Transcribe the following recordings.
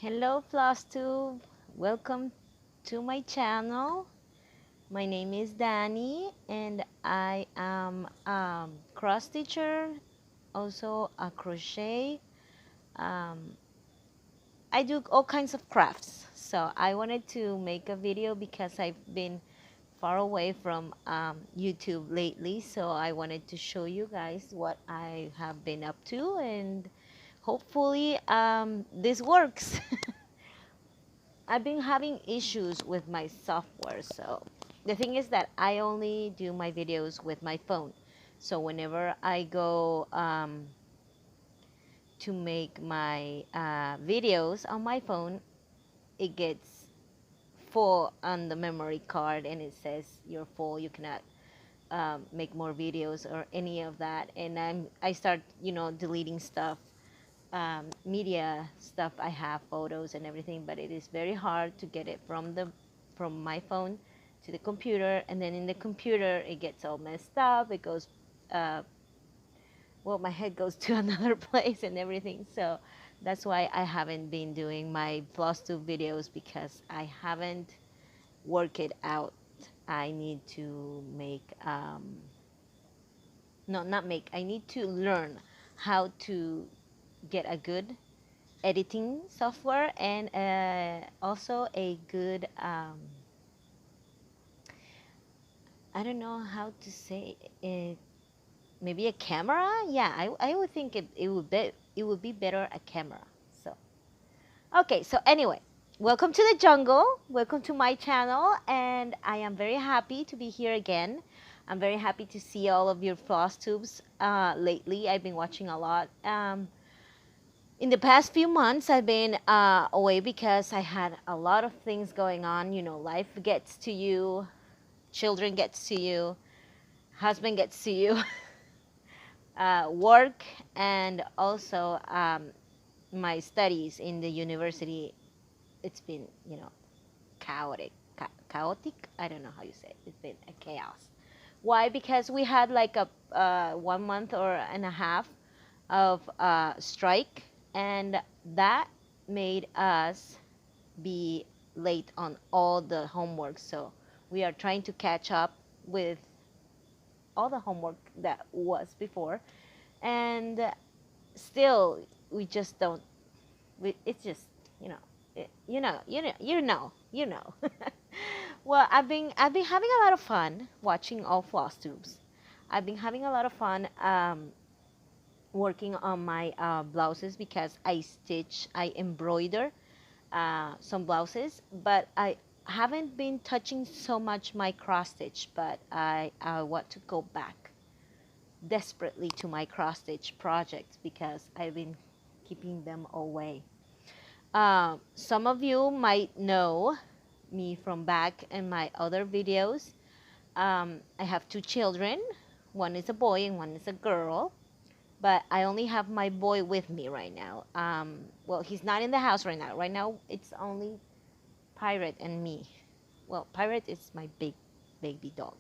Hello flosstube, welcome to my channel. My name is Danny and I am a cross stitcher, also a crochet. Um, I do all kinds of crafts, so I wanted to make a video because I've been far away from YouTube lately, so I wanted to show you guys what I have been up to, and hopefully this works. I've been having issues with my software. So the thing is that I only do my videos with my phone. So whenever I go to make my videos on my phone, it gets full on the memory card and it says you're full. You cannot make more videos or any of that. And I start, deleting stuff, media stuff. I have photos and everything, but it is very hard to get it from my phone to the computer, and then in the computer it gets all messed up. It goes, uh, well, my head goes to another place and everything. So that's why I haven't been doing my flosstube videos, because I haven't worked it out. I need to make, no, not make. I need to learn how to get a good editing software and also a good I don't know how to say it, maybe a camera. Yeah, I would think it would be better a camera. So okay, so anyway, welcome to the jungle, welcome to my channel, and I am very happy to be here again. I'm very happy to see all of your floss tubes. Lately I've been watching a lot. In the past few months, I've been away because I had a lot of things going on. Life gets to you, children gets to you, husband gets to you, work, and also my studies in the university. It's been, chaotic. Chaotic? I don't know how you say it. It's been a chaos. Why? Because we had like a 1 month or and a half of strike, and that made us be late on all the homework. So we are trying to catch up with all the homework that was before, and still we just don't. It's just, you know, you know. Well, I've been having a lot of fun watching all floss tubes. I've been having a lot of fun working on my blouses, because I embroider some blouses, but I haven't been touching so much my cross stitch, but I want to go back desperately to my cross stitch projects because I've been keeping them away. Some of you might know me from back in my other videos. I have two children. One is a boy and one is a girl, but I only have my boy with me right now. Well, he's not in the house right now. Right now, it's only Pirate and me. Well, Pirate is my big baby dog.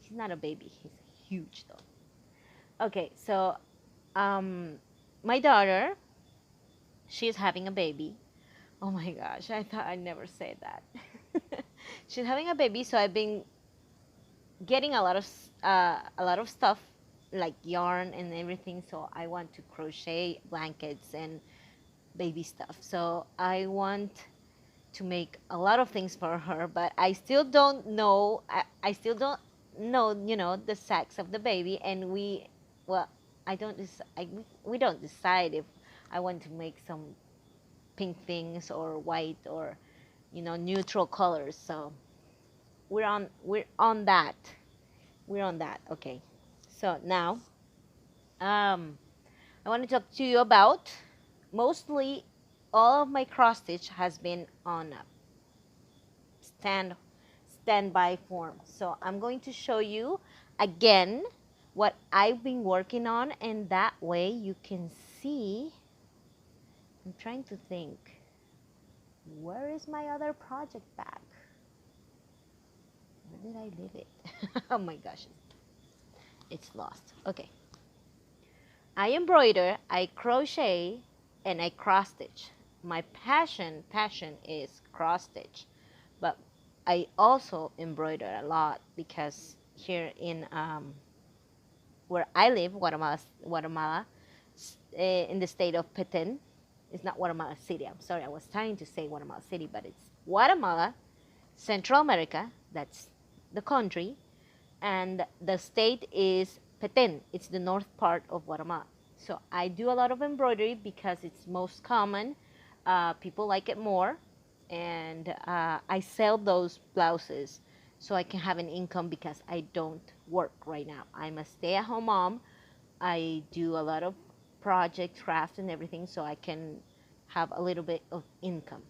He's not a baby. He's a huge dog. Okay, so um, my daughter, she's having a baby. Oh my gosh, I thought I'd never say that. She's having a baby, so I've been getting a lot of stuff like yarn and everything. So I want to crochet blankets and baby stuff. So I want to make a lot of things for her, but I still don't know. I still don't know, the sex of the baby, and well, I don't. We don't decide if I want to make some pink things or white or, neutral colors. So we're on that. We're on that. Okay. So now, I want to talk to you about, mostly all of my cross stitch has been on a standby form. So I'm going to show you again what I've been working on, and that way you can see. I'm trying to think, where is my other project bag? Where did I leave it? Oh my gosh, it's lost. Okay. I embroider, I crochet, and I cross stitch. my passion is cross stitch, but I also embroider a lot because here in where I live, Guatemala, in the state of Petén. It's not Guatemala City. I'm sorry, I was trying to say Guatemala City, but it's Guatemala, Central America. That's the country, and the state is Petén. It's the north part of Guatemala. So I do a lot of embroidery because it's most common. People like it more, and I sell those blouses so I can have an income because I don't work right now. I'm a stay-at-home mom. I do a lot of projects, crafts, and everything so I can have a little bit of income.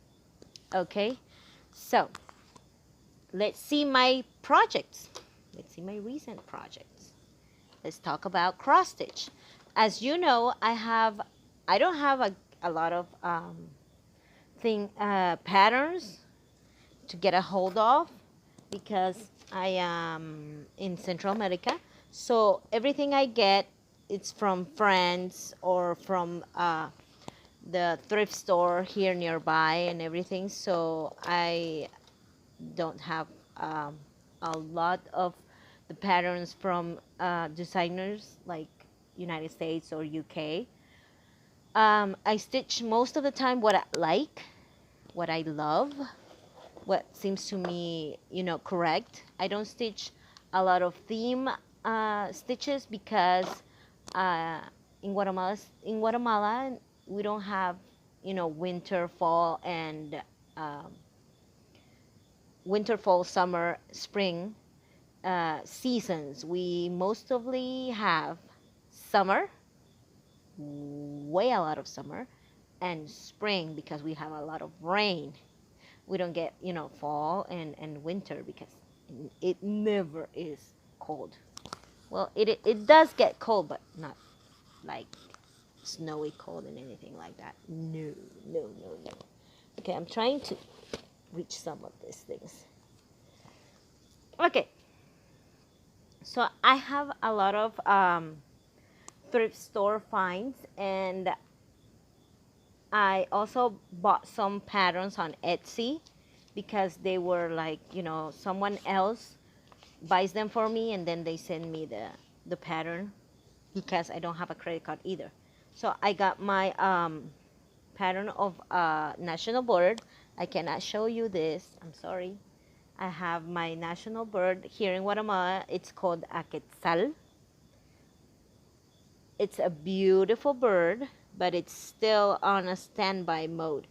Okay, so let's see my projects. Let's see my recent projects. Let's talk about cross stitch. As you know, I don't have a lot of patterns to get a hold of because I am in Central America. So everything I get, it's from friends or from the thrift store here nearby and everything. So I don't have a lot of the patterns from designers like United States or UK. I stitch most of the time what I like, what I love, what seems to me, correct. I don't stitch a lot of theme stitches because uh, in Guatemala we don't have, winter, fall, and um, winter, fall, summer, spring seasons. We mostly have summer, way a lot of summer, and spring because we have a lot of rain. We don't get, fall and winter because it never is cold. Well, it does get cold, but not like snowy cold and anything like that. No, no, no, no. Okay, I'm trying to reach some of these things. Okay, so I have a lot of thrift store finds, and I also bought some patterns on Etsy because they were like, someone else buys them for me and then they send me the pattern because I don't have a credit card either. So I got my pattern of national bird. I cannot show you this. I'm sorry. I have my national bird here in Guatemala. It's called a Quetzal. It's a beautiful bird, but it's still on a standby mode.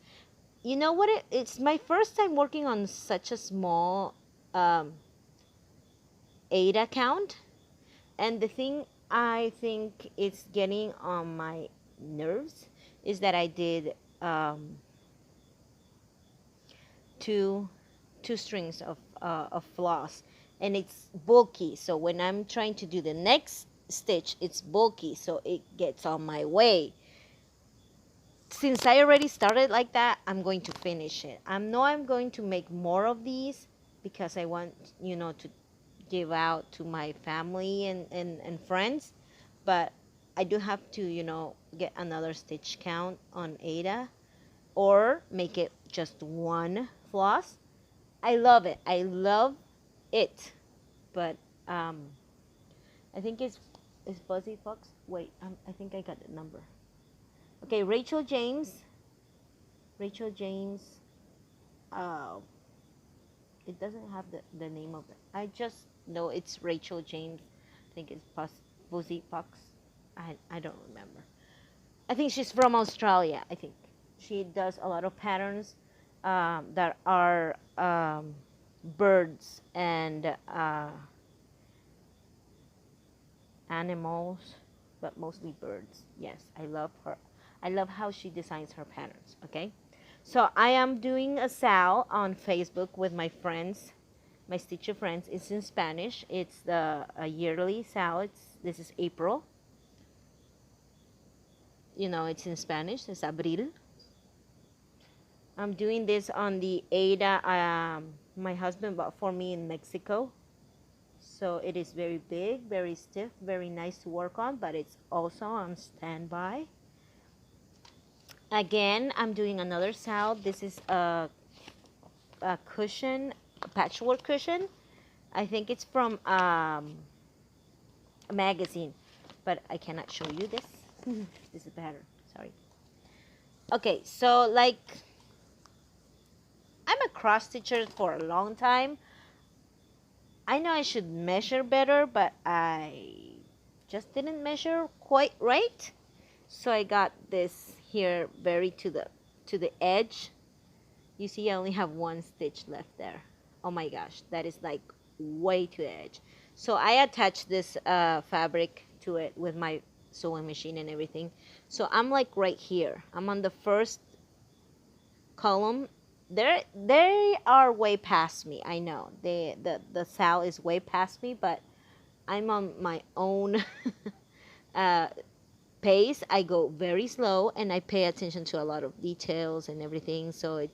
You know what? It's my first time working on such a small Ada account. And the thing I think it's getting on my nerves is that I did two strings of floss, and it's bulky. So when I'm trying to do the next stitch, it's bulky, so it gets on my way. Since I already started like that, I'm going to finish it. I know I'm going to make more of these because I want, to give out to my family and friends. But I do have to, get another stitch count on Ada or make it just one floss. I love it. I love it. But I think it's Fuzzy Fox. Wait, I think I got the number. Okay, Rachel James. Uh, it doesn't have the name of it. I just know it's Rachel James. I think it's Fuzzy Fox. I don't remember. I think she's from Australia. I think she does a lot of patterns that are birds and animals, but mostly birds. Yes, I love her. I love how she designs her patterns. Okay, so I am doing a sale on Facebook with my friends, my Stitcher friends. It's in Spanish. It's a yearly sale. This is April. It's in Spanish. It's Abril. I'm doing this on the Ada my husband bought for me in Mexico. So it is very big, very stiff, very nice to work on, but it's also on standby. Again, I'm doing another salve. This is a cushion, a patchwork cushion. I think it's from a magazine, but I cannot show you this. This is better. Sorry. Okay, so like I'm a cross stitcher for a long time. I know I should measure better, but I just didn't measure quite right. So I got this here very to the edge. You see, I only have one stitch left there. Oh my gosh, that is like way to the edge. So I attached this fabric to it with my sewing machine and everything. So I'm like right here. I'm on the first column. They are way past me. I know the sal is way past me, but I'm on my own uh, pace. I go very slow and I pay attention to a lot of details and everything. So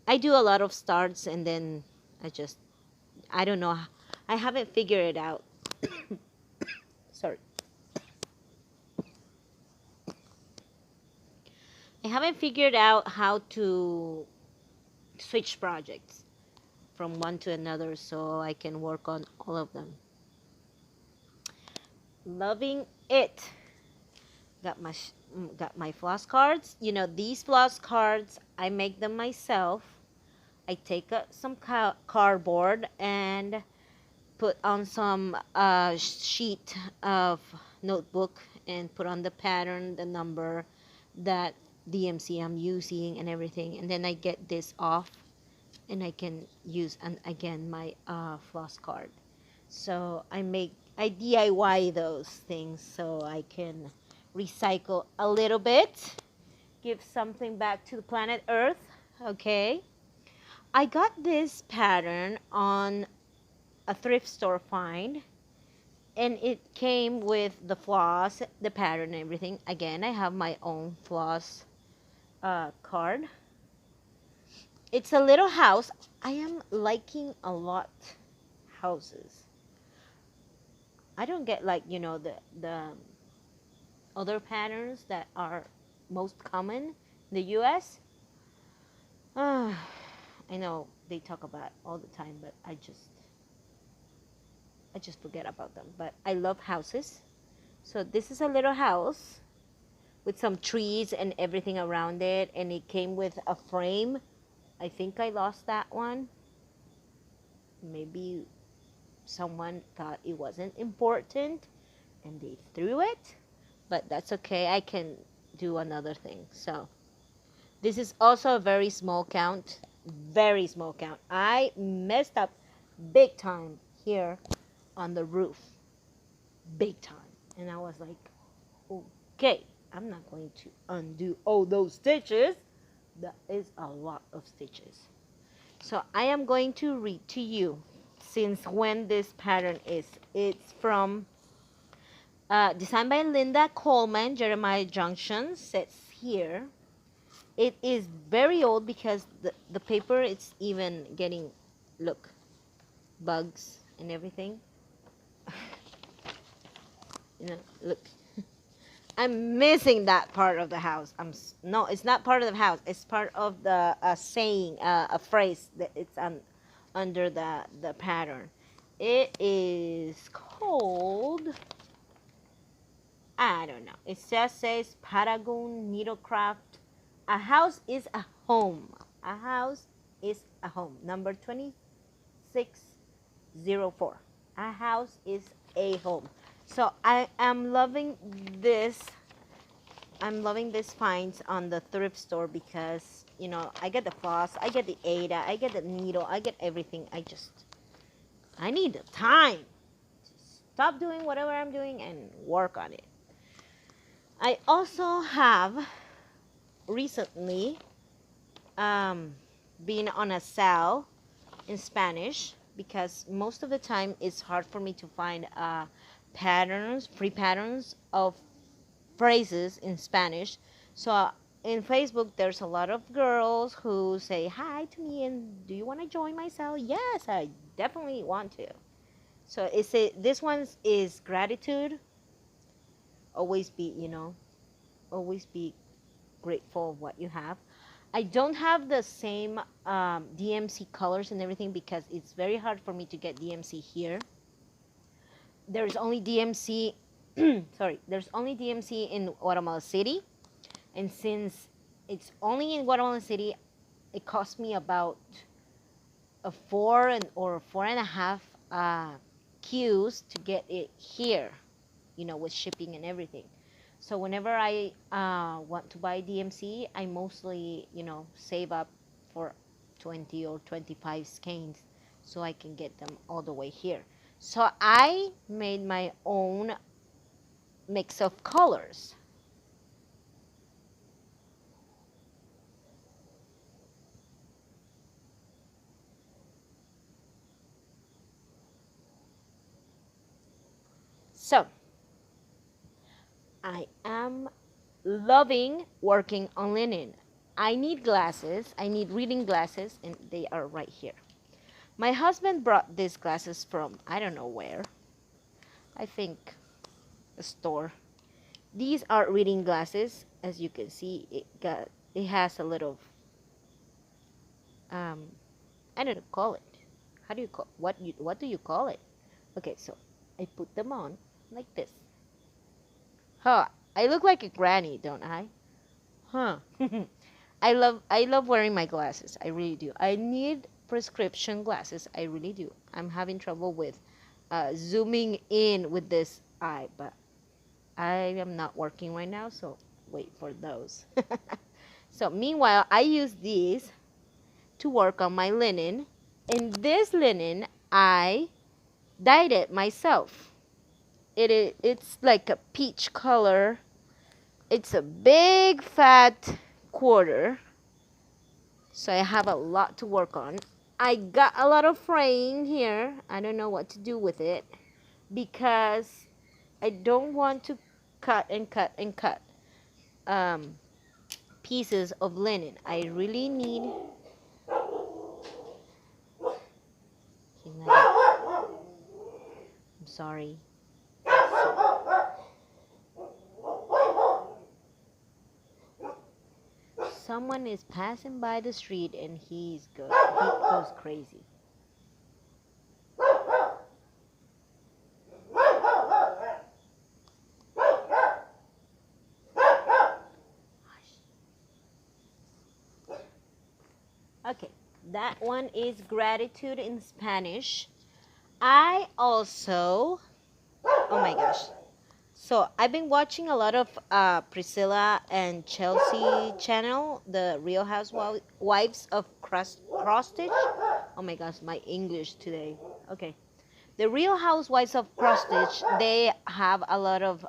I do a lot of starts and then I don't know. I haven't figured it out. Sorry. I haven't figured out how to switch projects from one to another so I can work on all of them. Loving it. Got my floss cards. You know, these floss cards, I make them myself. I take some cardboard and put on some sheet of notebook and put on the pattern, the number, that DMC I'm using and everything. And then I get this off and I can use again my floss card. So I DIY those things so I can recycle a little bit, give something back to the planet Earth. Okay. I got this pattern on a thrift store find, and it came with the floss, the pattern, and everything. Again, I have my own floss card. It's a little house. I am liking a lot houses. I don't get like the other patterns that are most common in the U.S. I know they talk about all the time, but I just forget about them. But I love houses. So this is a little house with some trees and everything around it, and it came with a frame. I think I lost that one. Maybe someone thought it wasn't important and they threw it, but that's okay. I can do another thing. So this is also a very small count. Very small count. I messed up big time here on the roof. Big time. And I was like, okay, I'm not going to undo all those stitches. That is a lot of stitches. So I am going to read to you since when this pattern is. It's from designed by Linda Coleman, Jeremiah Junction, says here. It is very old because the paper, it's even getting, look, bugs and everything. Look. I'm missing that part of the house. No, it's not part of the house. It's part of the saying, a phrase that it's under the pattern. It is called, I don't know. It just says Paragon Needlecraft. A house is a home. A house is a home. Number 2604. A house is a home. So I am loving this. I'm loving this finds on the thrift store because, I get the floss, I get the Ada, I get the needle, I get everything. I need the time to stop doing whatever I'm doing and work on it. I also have recently been on a sale in Spanish because most of the time it's hard for me to find free patterns of phrases in Spanish. So in Facebook, there's a lot of girls who say hi to me and do you want to join my sale? Yes, I definitely want to. So this one is gratitude. Always be grateful of what you have. I don't have the same DMC colors and everything because it's very hard for me to get DMC here. There's only DMC, sorry, there's only DMC in Guatemala City. And since it's only in Guatemala City, it cost me about a or 4.5 queues to get it here, with shipping and everything. So whenever I want to buy DMC, I mostly, save up for 20 or 25 skeins so I can get them all the way here. So I made my own mix of colors. So I am loving working on linen. I need glasses. I need reading glasses, and they are right here. My husband brought these glasses from I don't know where. I think a store. These are reading glasses. As you can see, it has a little I don't know call it. How do you call what do you call it? Okay, so I put them on like this. Huh, I look like a granny, don't I? Huh. I love wearing my glasses. I really do. I need prescription glasses. I really do. I'm having trouble with zooming in with this eye, but I am not working right now, so wait for those. So meanwhile, I use these to work on my linen. And this linen, I dyed it myself. It's like a peach color. It's a big fat quarter, so I have a lot to work on. I got a lot of fraying here. I don't know what to do with it because I don't want to cut and cut and cut pieces of linen. I really need. I'm sorry. Someone is passing by the street and he goes crazy. Okay, that one is gratitude in Spanish. I also, oh my gosh. So I've been watching a lot of Priscilla and Chelsea channel, the Real Housewives of Cross Stitch. Oh my gosh, my English today. Okay, the Real Housewives of Cross Stitch. They have a lot of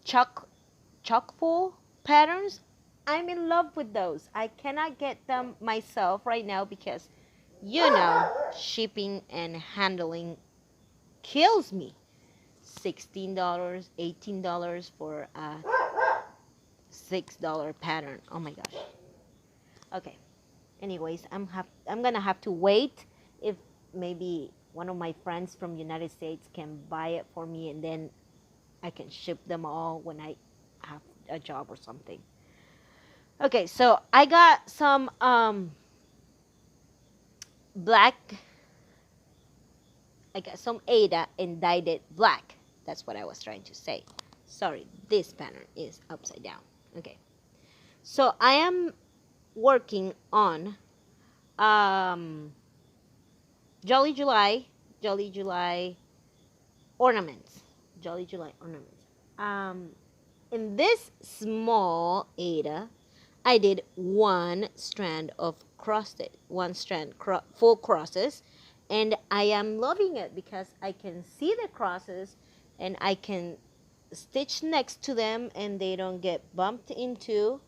chockful patterns. I'm in love with those. I cannot get them myself right now because, shipping and handling kills me. $16, $18 for a $6 pattern. Oh my gosh. Okay. Anyways, I'm gonna have to wait if maybe one of my friends from United States can buy it for me, and then I can ship them all when I have a job or something. Okay, so I got some black. I got some Ada and dyed it black. That's what I was trying to say. Sorry, this pattern is upside down. Okay. So I am working on Jolly July ornaments. Jolly July ornaments. In this small Ada, I did one strand of full crosses. And I am loving it because I can see the crosses and I can stitch next to them and they don't get bumped into.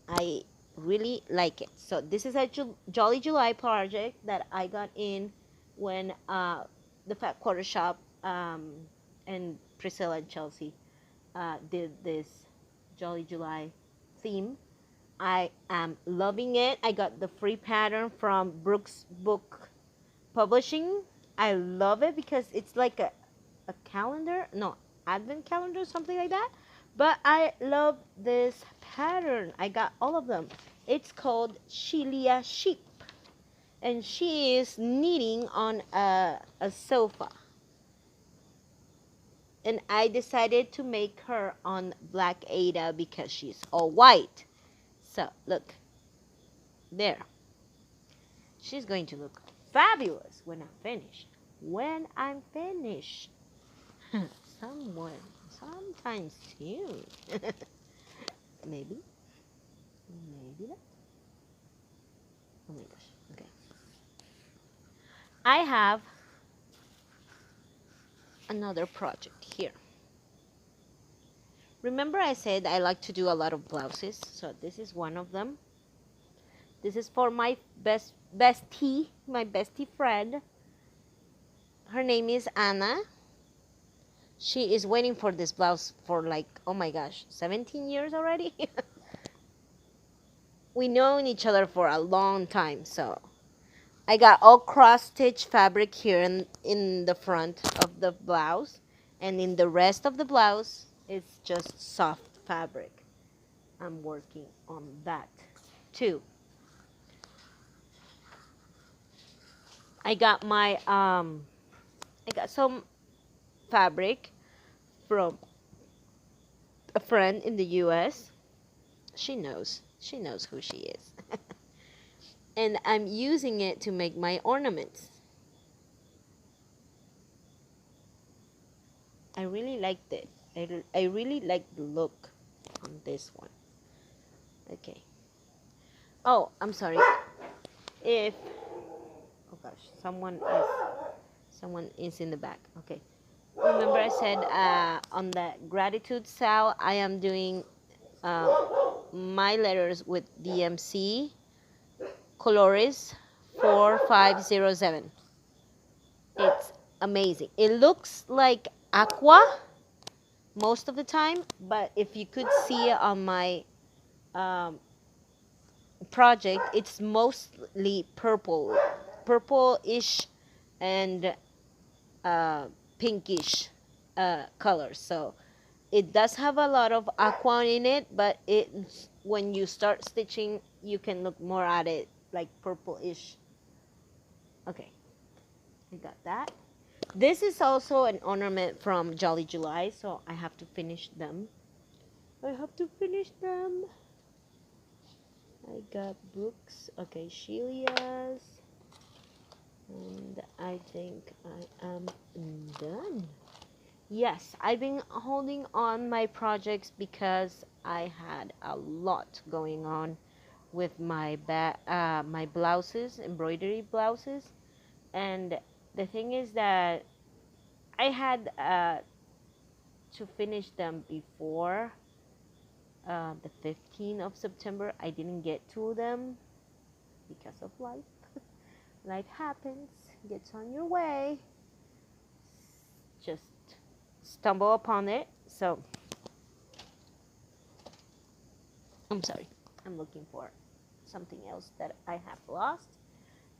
I really like it. So this is a Jolly July project that I got in when the Fat Quarter Shop and Priscilla and Chelsea did this Jolly July theme. I am loving it. I got the free pattern from Brooks Book Publishing. I love it because it's like a calendar, no, advent calendar, something like that. But I love this pattern. I got all of them. It's called Chilia Sheep. And she is knitting on a sofa. And I decided to make her on Black Ada because she's all white. So, look. There. She's going to look fabulous when I'm finished. When I'm finished. Sometime soon. Maybe. Maybe not. Oh my gosh. Okay. I have another project here. Remember I said I like to do a lot of blouses? So this is one of them. This is for my bestie, my bestie friend. Her name is Anna. She is waiting for this blouse for like, oh my gosh, 17 years already? We known each other for a long time, so I got all cross-stitch fabric here in the front of the blouse, and in the rest of the blouse, it's just soft fabric. I'm working on that too. I got I got some fabric from a friend in the US. She knows who she is. And I'm using it to make my ornaments. I really liked it. I really like the look on this one. Okay. Oh, I'm sorry. If oh gosh, someone is in the back. Okay. Remember I said on the gratitude sale I am doing my letters with DMC Colores 4507. It's amazing. It looks like aqua most of the time, but if you could see it on my project, it's mostly purple-ish and pinkish colors. So it does have a lot of aqua in it, but it's when you start stitching, you can look more at it like purple-ish. Okay, I got that. This is also an ornament from Jolly July, so I have to finish them. I got books. Okay, Shelia's. And I think I am done. Yes, I've been holding on my projects because I had a lot going on with my my blouses, embroidery blouses. And the thing is that I had to finish them before the 15th of September. I didn't get to them because of life. Life happens, gets on your way. Just stumble upon it. So, I'm sorry. I'm looking for something else that I have lost.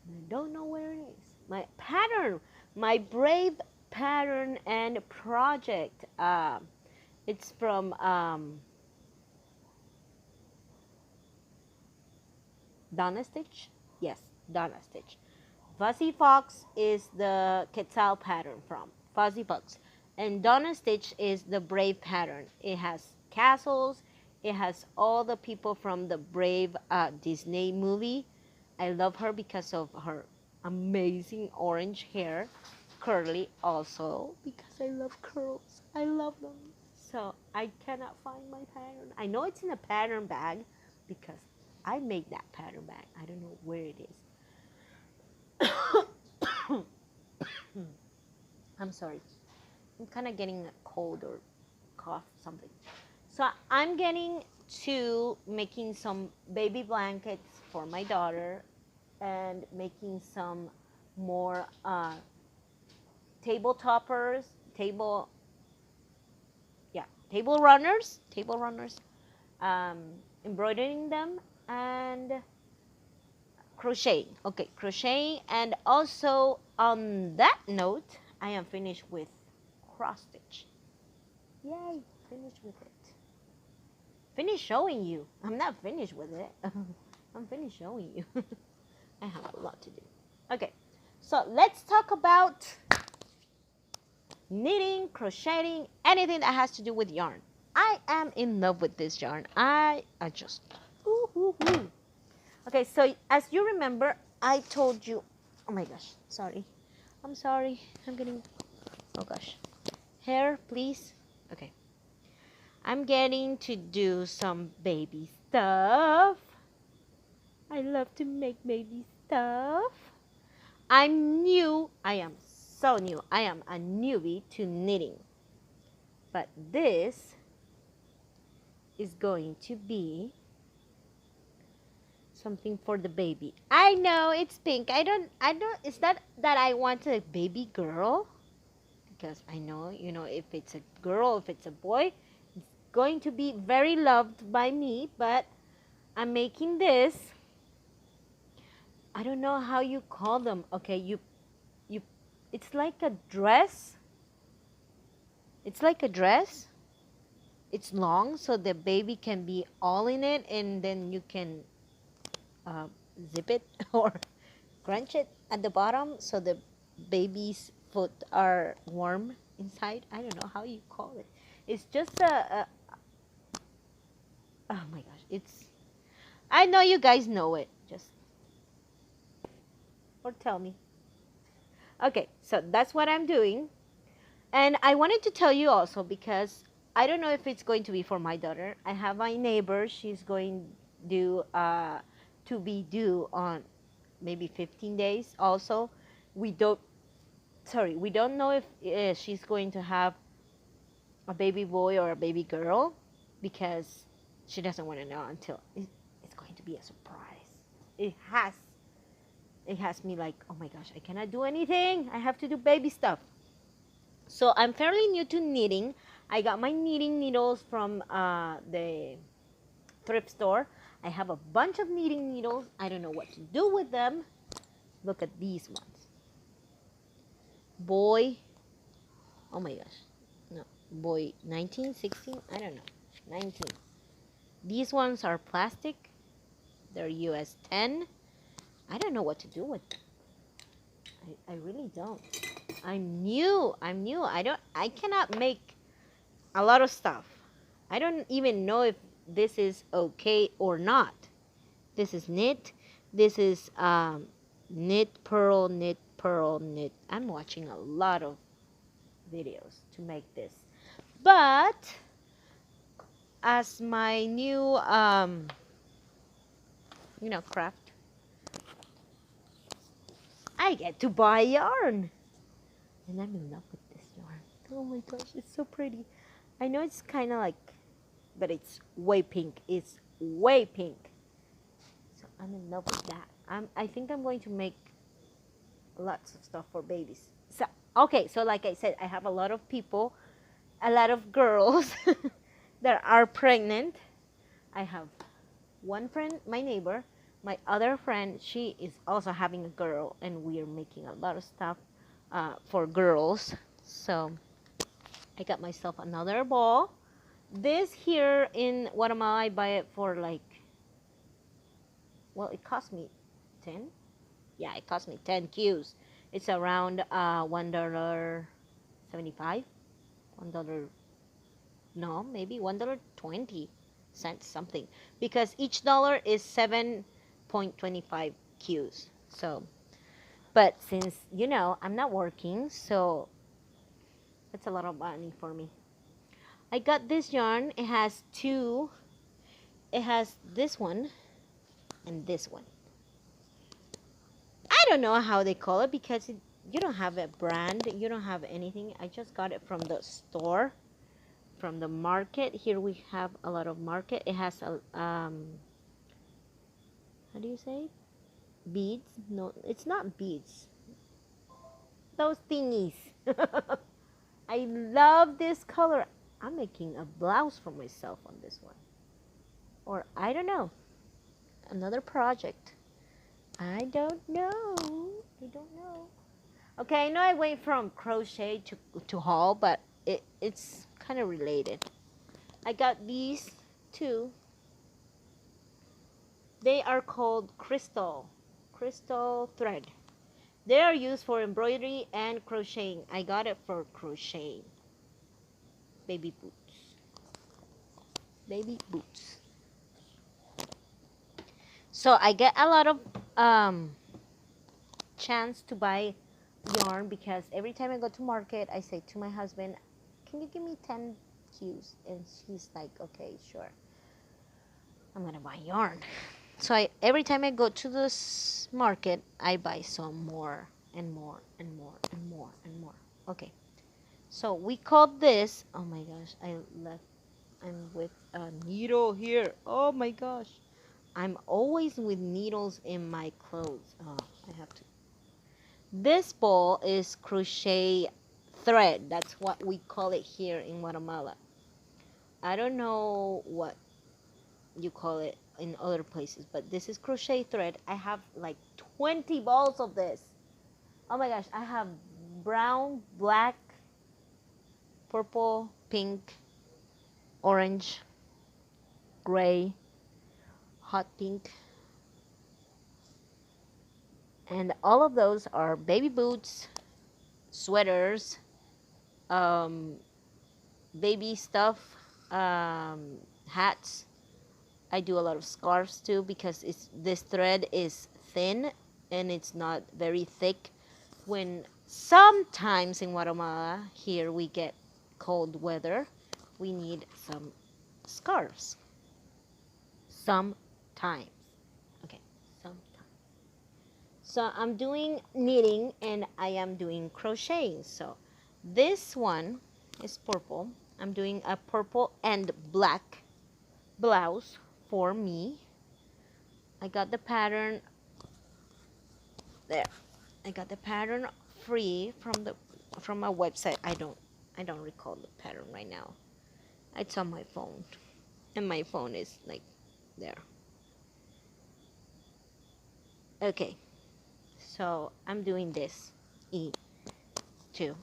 I don't know where it is. My pattern, my brave pattern and project. It's from Donna Stitch. Yes, Donna Stitch. Fuzzy Fox is the Quetzal pattern from Fuzzy Fox. And Donna Stitch is the Brave pattern. It has castles. It has all the people from the Brave Disney movie. I love her because of her amazing orange hair. Curly also because I love curls. I love them. So I cannot find my pattern. I know it's in a pattern bag because I made that pattern bag. I don't know where it is. I'm sorry. I'm kind of getting a cold or cough, something. So I'm getting to making some baby blankets for my daughter and making some more table toppers, table runners, embroidering them and crocheting. Okay, crocheting, and also on that note, I am finished with cross stitch. Yay, finished with it. Finish showing you. I'm not finished with it. I'm finished showing you. I have a lot to do. Okay, so let's talk about knitting, crocheting, anything that has to do with yarn. I am in love with this yarn. I just, ooh, ooh, ooh. Okay, so as you remember, I told you, oh my gosh, sorry. I'm sorry. I'm getting, oh gosh. Hair, please. Okay. I'm getting to do some baby stuff. I love to make baby stuff. I'm new. I am so new. I am a newbie to knitting. But this is going to be something for the baby. I know it's pink. I don't, it's not that I want a baby girl. Because I know, if it's a girl, if it's a boy, it's going to be very loved by me. But I'm making this. I don't know how you call them. Okay, it's like a dress. It's like a dress. It's long, so the baby can be all in it, and then you can uh, zip it or crunch it at the bottom, so the baby's foot are warm inside. I don't know how you call it. It's just oh my gosh, I know you guys know it. Just or tell me. Okay, so that's what I'm doing. And I wanted to tell you also because I don't know if it's going to be for my daughter. I have my neighbor. She's going to be due on maybe 15 days also. We don't know if she's going to have a baby boy or a baby girl because she doesn't want to know until it's going to be a surprise. It has me like, oh my gosh, I cannot do anything. I have to do baby stuff. So I'm fairly new to knitting. I got my knitting needles from the thrift store. I have a bunch of knitting needles. I don't know what to do with them. Look at these ones. Boy, oh my gosh. No, boy 19, 16, I don't know. 19. These ones are plastic. They're US 10. I don't know what to do with them. I really don't. I'm new. I cannot make a lot of stuff. I don't even know if this is okay or not. This is knit. This is knit, purl, knit, purl, knit. I'm watching a lot of videos to make this. But as my new, craft, I get to buy yarn. And I'm in love with this yarn. Oh my gosh, it's so pretty. I know it's kind of like, but it's way pink. It's way pink. So I'm in love with that. I think I'm going to make lots of stuff for babies. So, okay, so like I said, I have a lot of people, a lot of girls that are pregnant. I have one friend, my neighbor. My other friend, she is also having a girl, and we are making a lot of stuff for girls. So I got myself another ball. This here in Guatemala, I buy it for like, well, it cost me 10. Yeah, it cost me 10 Qs. It's around $1.75. $1, no, maybe $1.20 something. Because each dollar is 7.25 Qs. So, but since, I'm not working, so that's a lot of money for me. I got this yarn. It has this one and this one. I don't know how they call it because you don't have a brand. You don't have anything. I just got it from the store, from the market. Here we have a lot of market. It has a, how do you say it? Beads? No, it's not beads. Those thingies. I love this color. I'm making a blouse for myself on this one. Or I don't know. Another project. I don't know. Okay, I know I went from crochet to haul, but it's kind of related. I got these two, they are called crystal thread. They are used for embroidery and crocheting. I got it for crocheting. Baby boots. Baby boots. So I get a lot of chance to buy yarn because every time I go to market, I say to my husband, "Can you give me 10 cues?" And he's like, "Okay, sure. I'm gonna buy yarn." So every time I go to this market, I buy some more and more and more and more and more. Okay. So we call this, oh my gosh, I'm with a needle here. Oh my gosh. I'm always with needles in my clothes. Oh, I have to. This ball is crochet thread. That's what we call it here in Guatemala. I don't know what you call it in other places, but this is crochet thread. I have like 20 balls of this. Oh my gosh, I have brown, black, purple, pink, orange, gray, hot pink, and all of those are baby boots, sweaters, um, baby stuff, hats. I do a lot of scarves too because this thread is thin and it's not very thick. When sometimes in Guatemala here we get cold weather, we need some scarves. Sometimes. Okay, sometimes. So I'm doing knitting and I am doing crocheting. So this one is purple. I'm doing a purple and black blouse for me. I got the pattern there. I got the pattern free from a website. I don't recall the pattern right now. It's on my phone. And my phone is like there. Okay. So I'm doing this E2.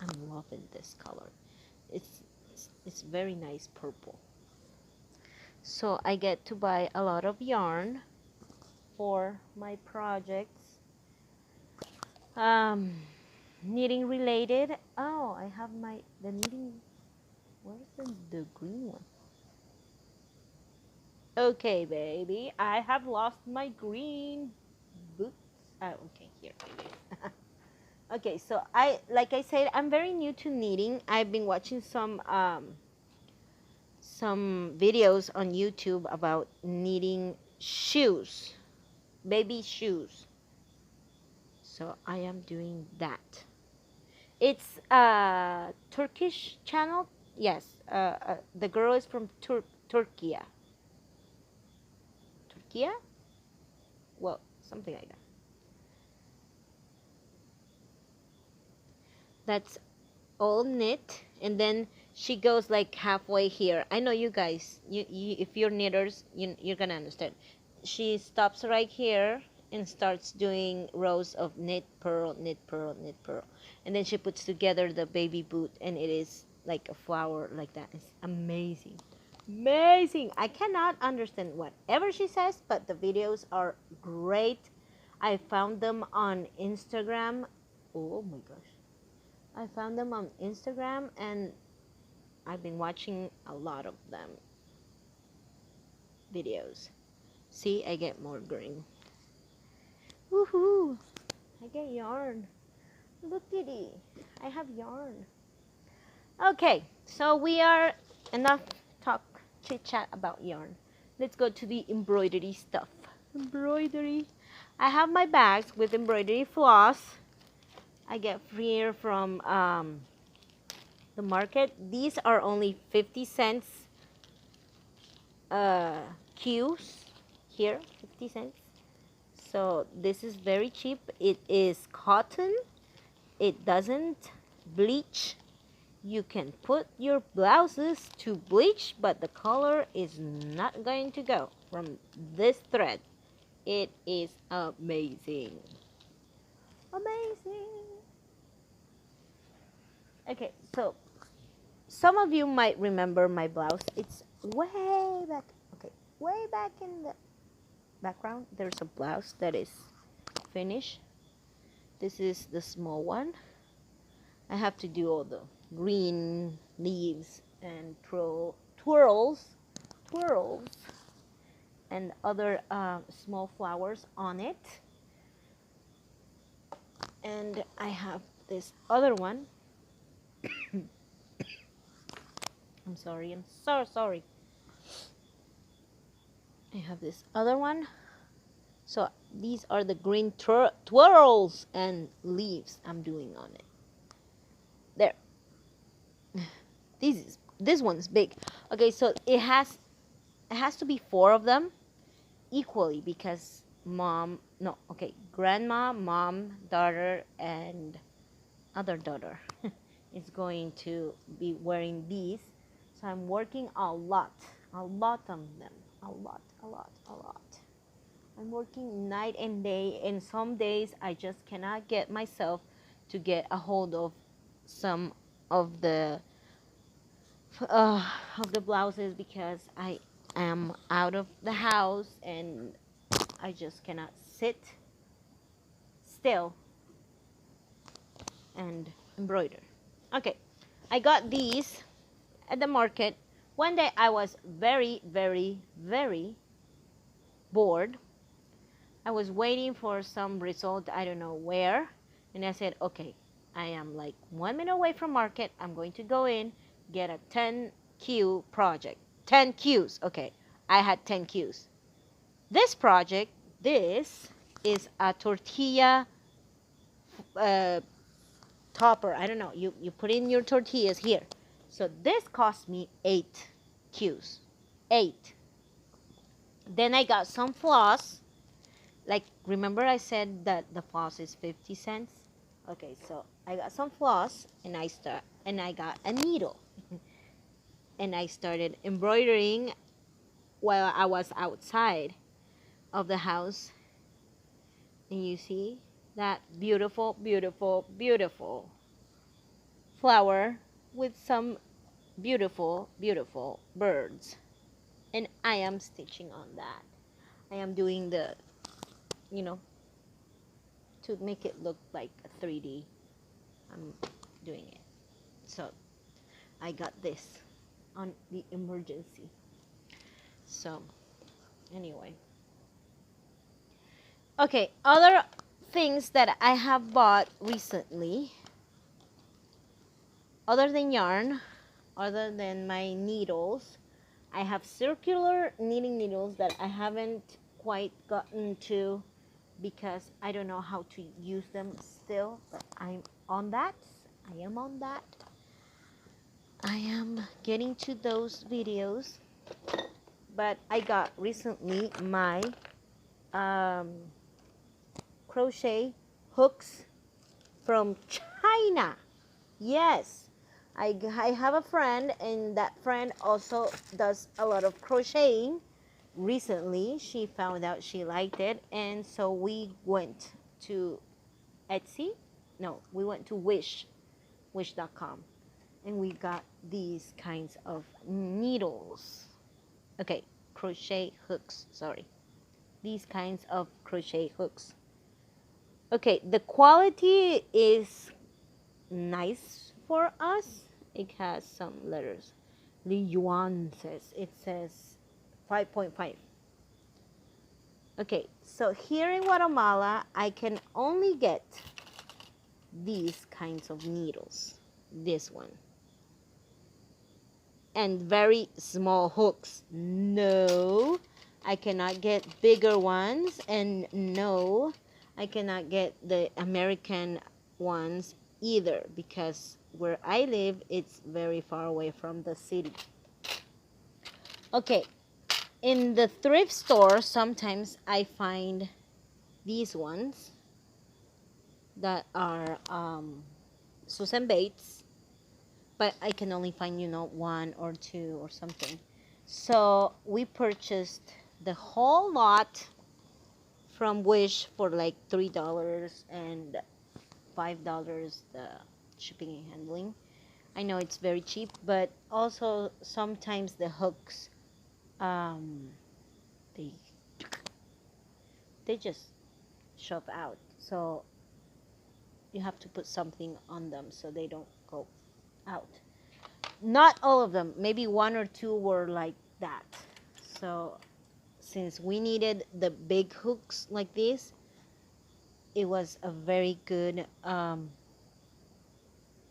I'm loving this color. It's very nice purple. So I get to buy a lot of yarn for my projects. Knitting related. Oh, I have the knitting. Where's the green one? Okay, baby, I have lost my green boots. Oh, okay, here. Okay, so like I said, I'm very new to knitting. I've been watching some videos on YouTube about knitting shoes, baby shoes. So I am doing that. It's a Turkish channel. Yes, the girl is from Turkey. Turkey? Well, something like that. That's all knit, and then she goes like halfway here. I know you guys. You if you're knitters, you're gonna understand. She stops right here and starts doing rows of knit, purl, knit, purl, knit, purl, and then she puts together the baby boot, and it is like a flower like that. It's amazing, amazing. I cannot understand whatever she says, but the videos are great. I found them on Instagram. Oh my gosh. I found them on Instagram and I've been watching a lot of them videos. See, I get more green. Woohoo! I get yarn. Look at it. I have yarn. Okay, so we are enough talk chit chat about yarn. Let's go to the embroidery stuff. Embroidery. I have my bags with embroidery floss. I get free from the market. These are only 50 cents cues here, 50 cents. So this is very cheap. It is cotton. It doesn't bleach. You can put your blouses to bleach, but the color is not going to go from this thread. It is amazing. Amazing. Okay, so some of you might remember my blouse. It's way back, okay, way back in the background, there's a blouse that is finished. This is the small one. I have to do all the green leaves and twirls, and other small flowers on it. And I have this other one. I'm sorry, I'm so sorry. I have this other one. So these are the green twirls and leaves I'm doing on it. There. This one's big. Okay, so it has to be 4 of them equally, because grandma, mom, daughter, and other daughter is going to be wearing these. So I'm working a lot on them, a lot. I'm working night and day, and some days I just cannot get myself to get a hold of some of the blouses, because I am out of the house and I just cannot sit still and embroider. Okay, I got these at the market. One day I was very, very, very bored. I was waiting for some result, I don't know where, and I said, okay, I am like 1 minute away from market. I'm going to go in, get a 10Q project. 10 Qs. Okay, I had 10 Qs. This project, this is a tortilla topper. I don't know. You put in your tortillas here. So this cost me 8 Qs. 8. Then I got some floss. Like, remember I said that the floss is 50 cents? Okay, so I got some floss, and I got a needle. And I started embroidering while I was outside of the house. And you see that beautiful, beautiful, beautiful flower with some beautiful, beautiful birds. And I am stitching on that. I am doing the, to make it look like a 3D. I'm doing it. So I got this on the emergency. So anyway. Okay, other things that I have bought recently, other than yarn, other than my needles, I have circular knitting needles that I haven't quite gotten to, because I don't know how to use them still, but I'm on that. I am getting to those videos. But I got recently my crochet hooks from China. Yes, I have a friend, and that friend also does a lot of crocheting. Recently, she found out she liked it, and so we went to Etsy. No, we went to wish.com, and we got these kinds of needles. Okay, crochet hooks, sorry. These kinds of crochet hooks. Okay, the quality is nice for us. It has some letters. Li Yuan says, it says 5.5. Okay, so here in Guatemala, I can only get these kinds of needles. This one. And very small hooks. No, I cannot get bigger ones. And no, I cannot get the American ones either, because where I live, it's very far away from the city. Okay, in the thrift store, sometimes I find these ones that are Susan Bates, but I can only find, 1 or 2 or something. So we purchased the whole lot from Wish for like $3 and $5 the shipping and handling. I know it's very cheap, but also sometimes the hooks, um, they they just shove out. So you have to put something on them so they don't go out. Not all of them, maybe one or two were like that. So since we needed the big hooks like this, it was a very good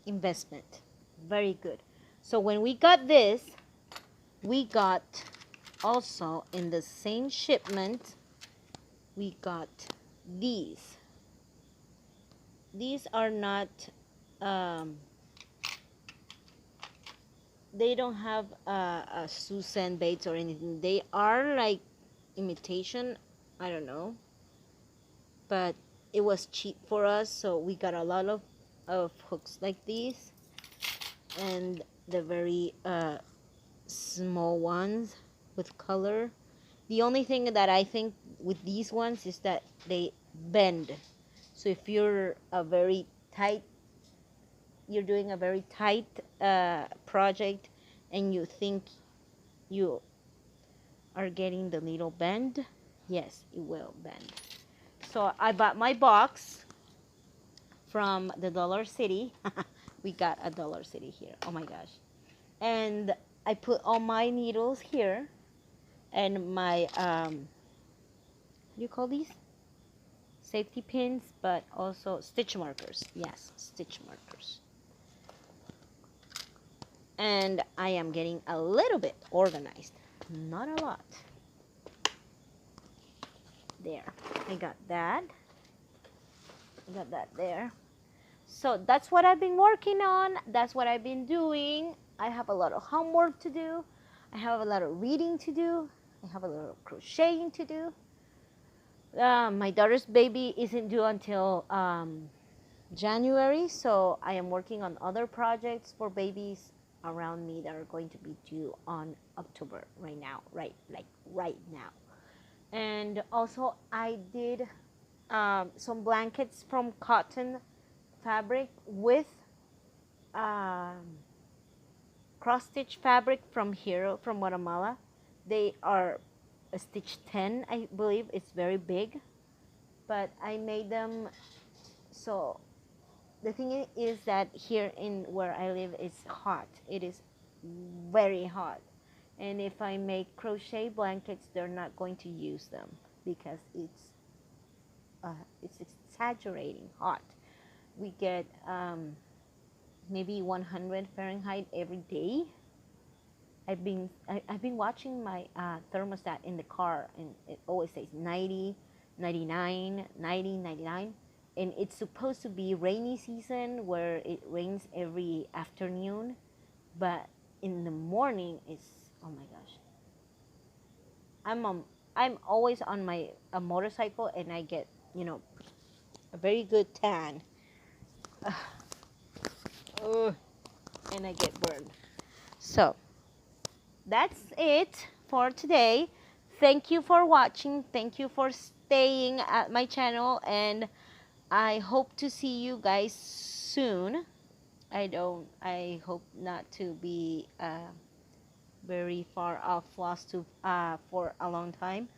investment. Very good. So when we got this, we got also in the same shipment, we got these. These are not, um, they don't have a Susan baits or anything. They are like imitation. I don't know. But it was cheap for us, so we got a lot of hooks like these. And the very small ones with color. The only thing that I think with these ones is that they bend. So if you're doing a very tight project, and you think you are getting the little bend, yes, it will bend. So I bought my box from the Dollar City. We got a Dollar City here. Oh my gosh. And I put all my needles here, and my what do you call these? Safety pins, but also stitch markers. Yes, stitch markers. And I am getting a little bit organized, not a lot. There, I got that. I got that there. So that's what I've been working on. That's what I've been doing. I have a lot of homework to do. I have a lot of reading to do. I have a lot of crocheting to do. My daughter's baby isn't due until January, so I am working on other projects for babies around me that are going to be due on October right now, right now. And also I did some blankets from cotton fabric with cross stitch fabric from here, from Guatemala. They are a stitch 10, I believe. It's very big, but I made them. So the thing is that here in where I live is hot. It is very hot, and if I make crochet blankets, they're not going to use them because it's exaggerating hot. We get maybe 100 Fahrenheit every day. I've been watching my thermostat in the car, and it always says 90, 99, 90, 99. And it's supposed to be rainy season where it rains every afternoon, but in the morning it's, oh my gosh. I'm always on a motorcycle, and I get, a very good tan. And I get burned. So that's it for today. Thank you for watching. Thank you for staying at my channel, and I hope to see you guys soon. I hope not to be very far off flosstube for a long time.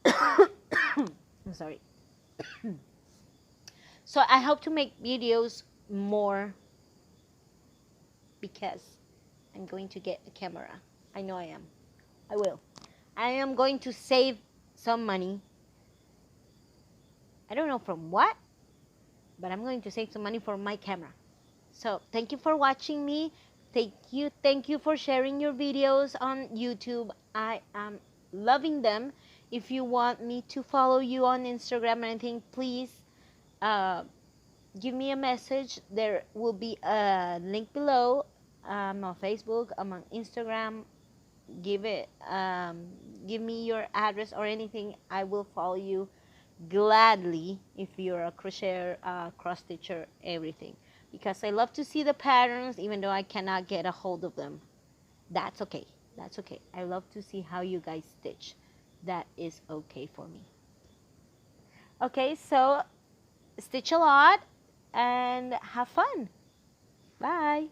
I'm sorry. So I hope to make videos more, because I'm going to get a camera. I know I am. I will. I am going to save some money. I don't know from what, but I'm going to save some money for my camera. So thank you for watching me. Thank you for sharing your videos on YouTube. I am loving them. If you want me to follow you on Instagram or anything, please give me a message. There will be a link below. I'm on Facebook. I'm on Instagram. Give me your address or anything. I will follow you gladly if you're a crocheter, cross stitcher, everything. Because I love to see the patterns, even though I cannot get a hold of them. That's okay. That's okay. I love to see how you guys stitch. That is okay for me. Okay, so stitch a lot and have fun. Bye.